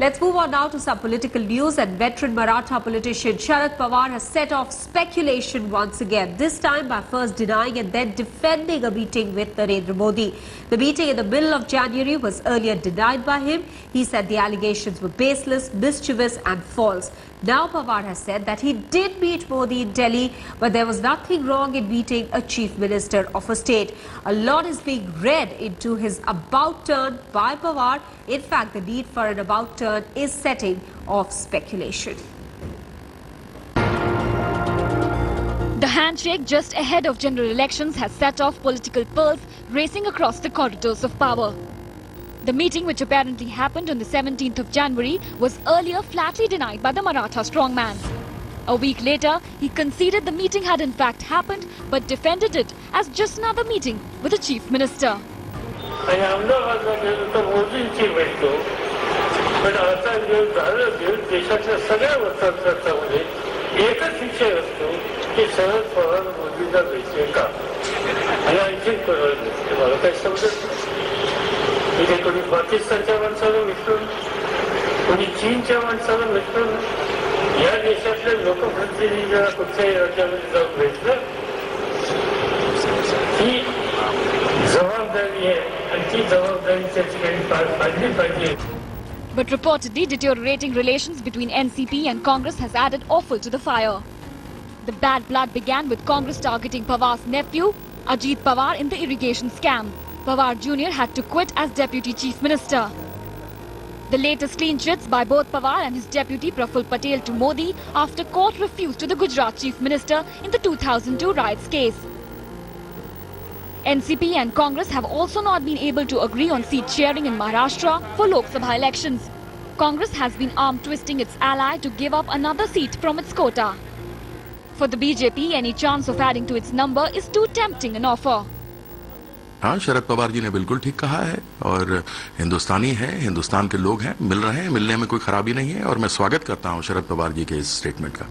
Let's move on now to some political news. And veteran Maratha politician Sharad Pawar has set off speculation once again, this time by first denying and then defending a meeting with Narendra Modi. The meeting in the middle of January was earlier denied by him. He said the allegations were baseless, mischievous and false. Now Pawar has said that he did meet Modi in Delhi, but there was nothing wrong in meeting a chief minister of a state. A lot is being read into his about turn by Pawar. In fact, the need for an about turn is setting off speculation. The handshake just ahead of general elections has set off political pearls racing across the corridors of power. The meeting, which apparently happened on the 17th of January, was earlier flatly denied by the Maratha strongman. A week later, he conceded the meeting had in fact happened, but defended it as just another meeting with the chief minister. पण आता देशातल्या सगळ्या वर्तमानपत्रामध्ये एकच विषय असतो की शरद पवार मोदींना भेटले का आणि आणखी मला काही समजत नाही. इथे कोणी पाकिस्तानच्या माणसाला भेटून कोणी चीनच्या माणसाला भेटून या देशातल्या लोकप्रतिनिधींना कुठल्याही राज्यामध्ये जाऊन भेटलं ही जबाबदारी आहे आणि ती जबाबदारी त्या ठिकाणी पाडली पाहिजे. But reportedly, deteriorating relations between NCP and Congress has added offal to the fire. The bad blood began with Congress targeting Pawar's nephew, Ajit Pawar, in the irrigation scam. Pawar Jr. had to quit as Deputy Chief Minister. The latest clean chits by both Pawar and his deputy Praful Patel to Modi after court refused to the Gujarat Chief Minister in the 2002 riots case. NCP and Congress have also not been able to agree on seat sharing in Maharashtra for Lok Sabha elections. Congress has been arm twisting its ally to give up another seat from its quota. For the BJP, any chance of adding to its number is too tempting an offer. हाँ, शरद पवार जी ने बिल्कुल ठीक कहा है और हिंदुस्तानी है, हिंदुस्तान के लोग हैं, मिल रहे हैं, मिलने में कोई खराबी नहीं है और मैं स्वागत करता हूँ शरद पवार जी के इस स्टेटमेंट का.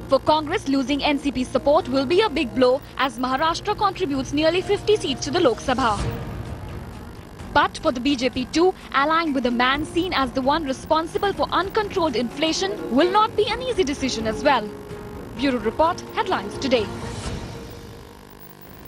For Congress, losing NCP's support will be a big blow as Maharashtra contributes nearly 50 seats to the Lok Sabha. But for the BJP too, allying with a man seen as the one responsible for uncontrolled inflation will not be an easy decision as well. Bureau Report, Headlines Today.